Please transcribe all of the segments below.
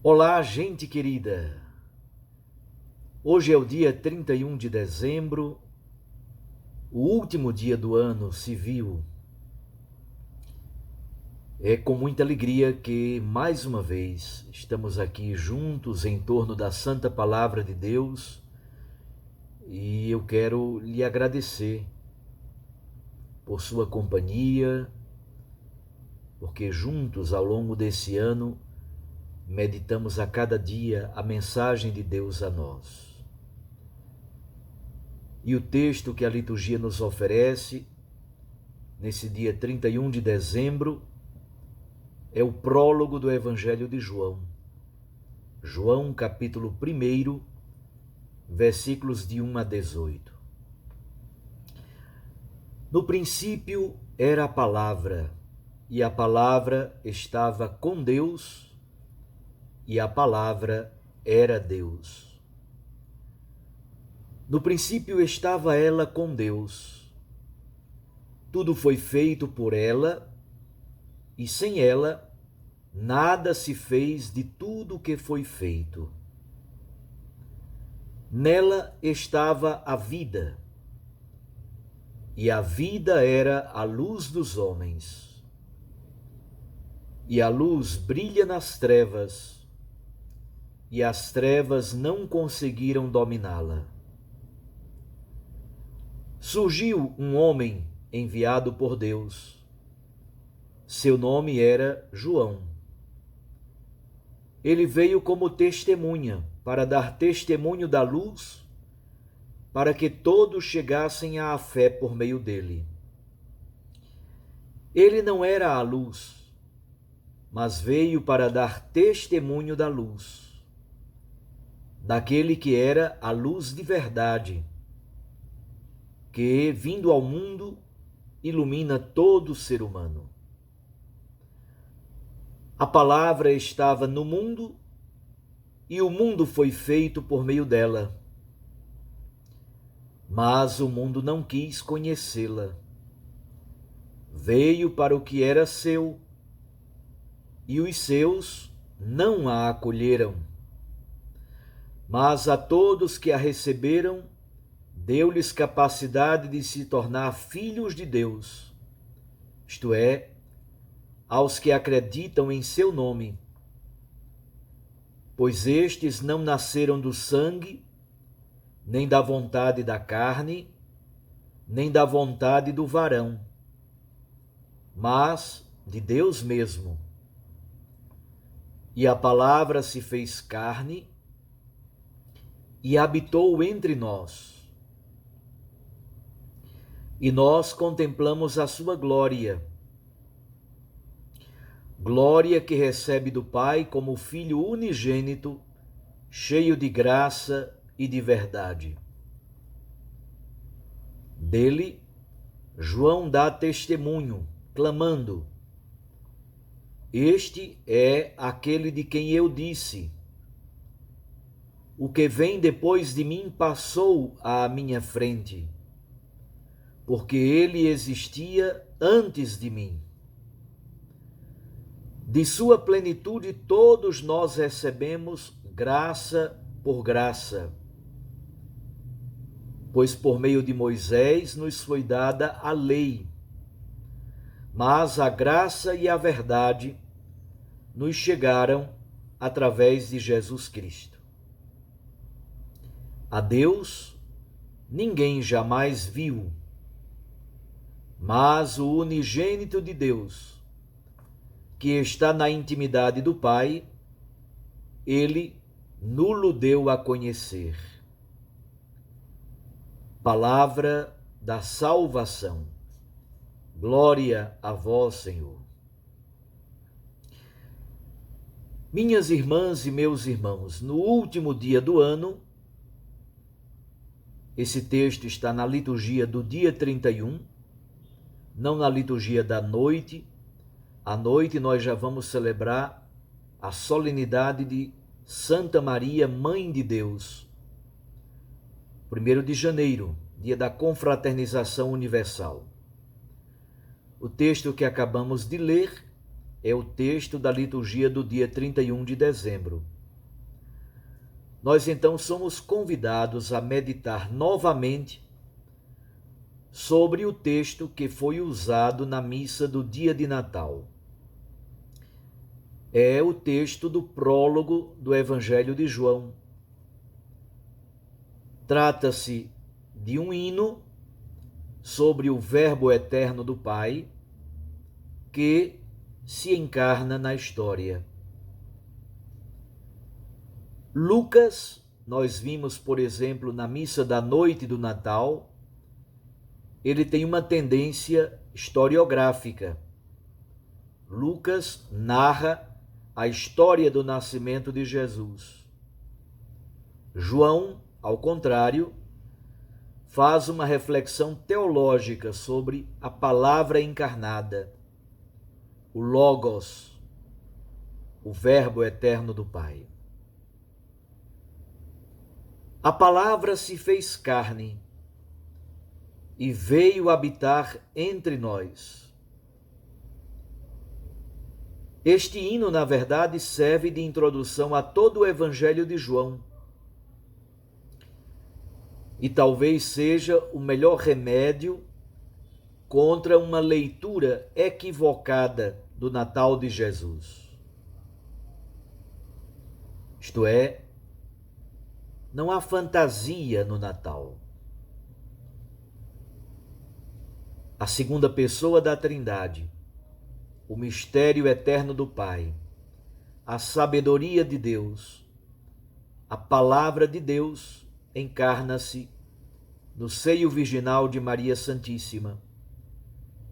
Olá, gente querida! Hoje é o dia 31 de dezembro, o último dia do ano civil. É com muita alegria que, mais uma vez, estamos aqui juntos em torno da Santa Palavra de Deus e eu quero lhe agradecer por sua companhia, porque juntos, ao longo desse ano, meditamos a cada dia a mensagem de Deus a nós. E o texto que a liturgia nos oferece, nesse dia 31 de dezembro, é o prólogo do Evangelho de João. João, capítulo 1, versículos de 1 a 18. No princípio era a palavra, e a palavra estava com Deus, e a palavra era Deus. No princípio estava ela com Deus. Tudo foi feito por ela, e sem ela nada se fez de tudo o que foi feito. Nela estava a vida, e a vida era a luz dos homens. E a luz brilha nas trevas, e as trevas não conseguiram dominá-la. Surgiu um homem enviado por Deus. Seu nome era João. Ele veio como testemunha, para dar testemunho da luz, para que todos chegassem à fé por meio dele. Ele não era a luz, mas veio para dar testemunho da luz, daquele que era a luz de verdade, que, vindo ao mundo, ilumina todo ser humano. A palavra estava no mundo, e o mundo foi feito por meio dela. Mas o mundo não quis conhecê-la. Veio para o que era seu, e os seus não a acolheram. Mas a todos que a receberam, deu-lhes capacidade de se tornar filhos de Deus, isto é, aos que acreditam em seu nome. Pois estes não nasceram do sangue, nem da vontade da carne, nem da vontade do varão, mas de Deus mesmo. E a palavra se fez carne e habitou entre nós. E nós contemplamos a sua glória, glória que recebe do Pai como Filho unigênito, cheio de graça e de verdade. Dele, João dá testemunho, clamando: Este é aquele de quem eu disse: O que vem depois de mim passou à minha frente, porque ele existia antes de mim. De sua plenitude todos nós recebemos graça por graça, pois por meio de Moisés nos foi dada a lei, mas a graça e a verdade nos chegaram através de Jesus Cristo. A Deus ninguém jamais viu, mas o unigênito de Deus, que está na intimidade do Pai, ele nulo deu a conhecer. Palavra da salvação. Glória a vós, Senhor. Minhas irmãs e meus irmãos, no último dia do ano, esse texto está na liturgia do dia 31, não na liturgia da noite. À noite nós já vamos celebrar a solenidade de Santa Maria, Mãe de Deus. 1º de janeiro, dia da confraternização universal. O texto que acabamos de ler é o texto da liturgia do dia 31 de dezembro. Nós então somos convidados a meditar novamente sobre o texto que foi usado na missa do dia de Natal. É o texto do prólogo do Evangelho de João. Trata-se de um hino sobre o Verbo eterno do Pai que se encarna na história. Lucas, nós vimos, por exemplo, na missa da noite do Natal, ele tem uma tendência historiográfica. Lucas narra a história do nascimento de Jesus. João, ao contrário, faz uma reflexão teológica sobre a palavra encarnada, o Logos, o Verbo eterno do Pai. A palavra se fez carne e veio habitar entre nós. Este hino, na verdade, serve de introdução a todo o Evangelho de João e talvez seja o melhor remédio contra uma leitura equivocada do Natal de Jesus. Isto é, não há fantasia no Natal. A segunda pessoa da Trindade, o mistério eterno do Pai, a sabedoria de Deus, a palavra de Deus encarna-se no seio virginal de Maria Santíssima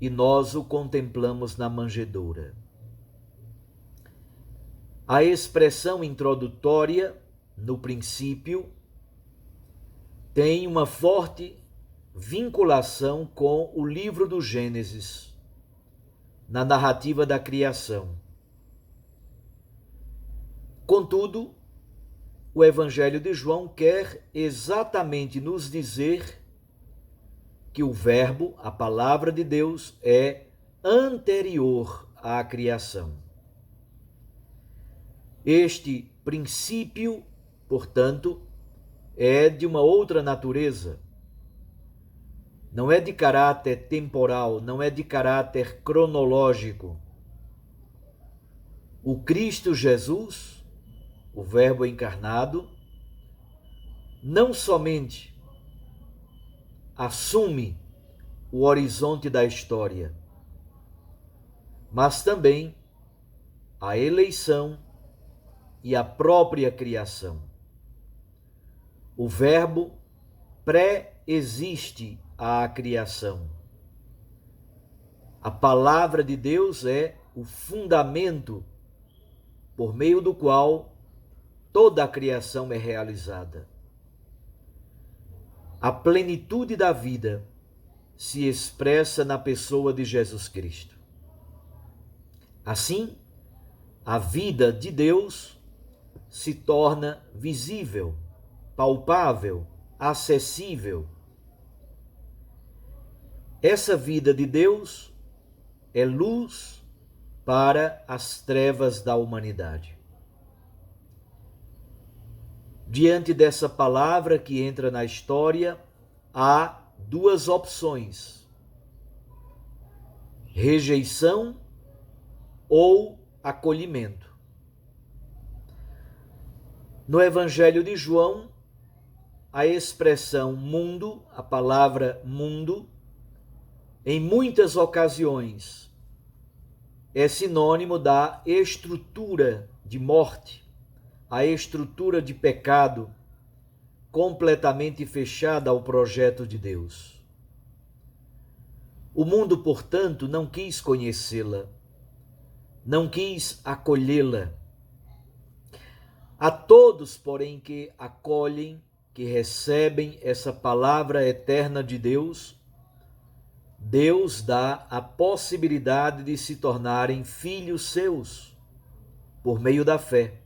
e nós o contemplamos na manjedoura. A expressão introdutória, no princípio, tem uma forte vinculação com o livro do Gênesis, na narrativa da criação. Contudo, o Evangelho de João quer exatamente nos dizer que o Verbo, a palavra de Deus, é anterior à criação. Este princípio, portanto, é de uma outra natureza. Não é de caráter temporal, não é de caráter cronológico. O Cristo Jesus, o Verbo encarnado, não somente assume o horizonte da história, mas também a eleição e a própria criação. O Verbo pré-existe à criação. A palavra de Deus é o fundamento por meio do qual toda a criação é realizada. A plenitude da vida se expressa na pessoa de Jesus Cristo. Assim, a vida de Deus se torna visível, palpável, acessível. Essa vida de Deus é luz para as trevas da humanidade. Diante dessa palavra que entra na história, há duas opções: rejeição ou acolhimento. No Evangelho de João, a expressão mundo, a palavra mundo, em muitas ocasiões é sinônimo da estrutura de morte, a estrutura de pecado completamente fechada ao projeto de Deus. O mundo, portanto, não quis conhecê-la, não quis acolhê-la. A todos, porém, que acolhem, que recebem essa palavra eterna de Deus, Deus dá a possibilidade de se tornarem filhos seus, por meio da fé.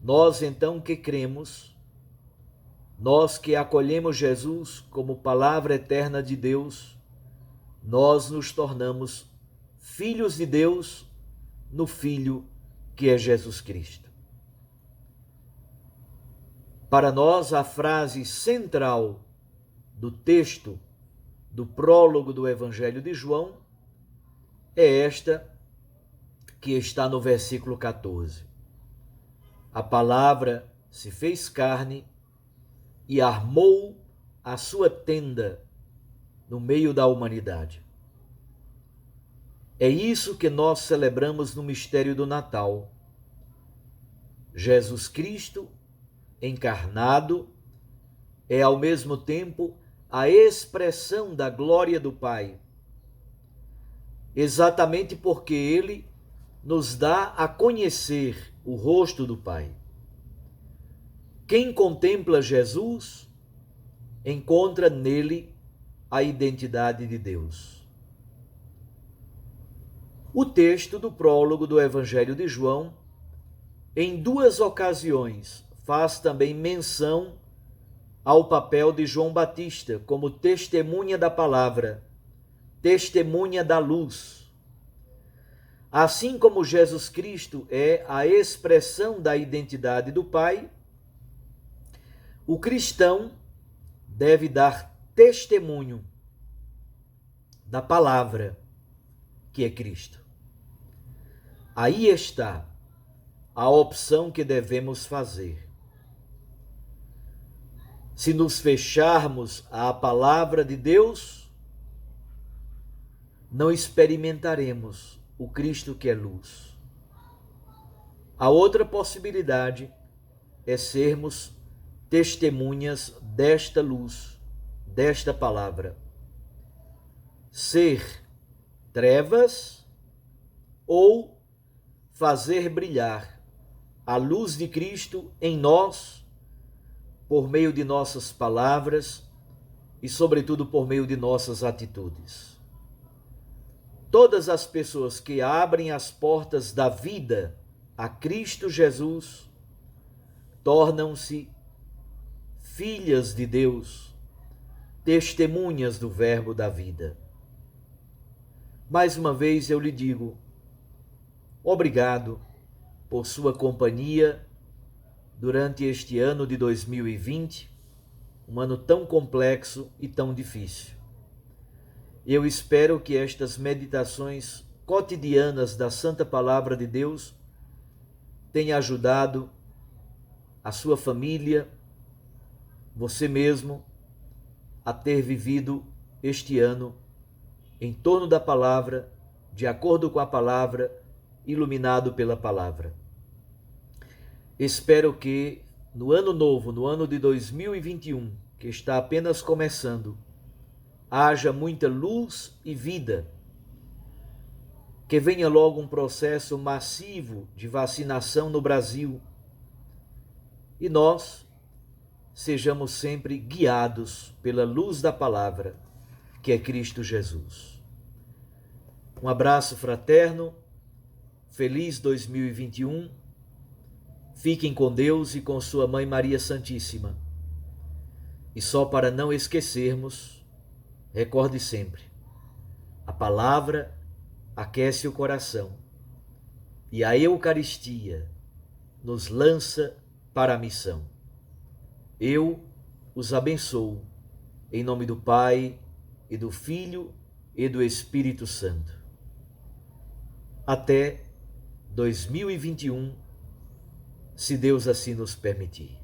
Nós, então, que cremos, nós que acolhemos Jesus como palavra eterna de Deus, nós nos tornamos filhos de Deus no Filho que é Jesus Cristo. Para nós, a frase central do texto do prólogo do Evangelho de João é esta que está no versículo 14. A palavra se fez carne e armou a sua tenda no meio da humanidade. É isso que nós celebramos no mistério do Natal. Jesus Cristo, encarnado, é ao mesmo tempo a expressão da glória do Pai, exatamente porque ele nos dá a conhecer o rosto do Pai. Quem contempla Jesus encontra nele a identidade de Deus. O texto do prólogo do Evangelho de João, em duas ocasiões, faz também menção ao papel de João Batista como testemunha da palavra, testemunha da luz. Assim como Jesus Cristo é a expressão da identidade do Pai, o cristão deve dar testemunho da palavra, que é Cristo. Aí está a opção que devemos fazer. Se nos fecharmos à palavra de Deus, não experimentaremos o Cristo que é luz. A outra possibilidade é sermos testemunhas desta luz, desta palavra. Ser trevas ou fazer brilhar a luz de Cristo em nós, por meio de nossas palavras e, sobretudo, por meio de nossas atitudes. Todas as pessoas que abrem as portas da vida a Cristo Jesus tornam-se filhas de Deus, testemunhas do Verbo da vida. Mais uma vez eu lhe digo, obrigado por sua companhia durante este ano de 2020, um ano tão complexo e tão difícil. Eu espero que estas meditações cotidianas da Santa Palavra de Deus tenham ajudado a sua família, você mesmo, a ter vivido este ano em torno da palavra, de acordo com a palavra, iluminado pela palavra. Espero que no ano novo, no ano de 2021, que está apenas começando, haja muita luz e vida, que venha logo um processo massivo de vacinação no Brasil e nós sejamos sempre guiados pela luz da palavra, que é Cristo Jesus. Um abraço fraterno, feliz 2021, fiquem com Deus e com sua Mãe Maria Santíssima. E só para não esquecermos, recorde sempre, a palavra aquece o coração e a Eucaristia nos lança para a missão. Eu os abençoo, em nome do Pai, e do Filho, e do Espírito Santo. Até 2021, se Deus assim nos permitir.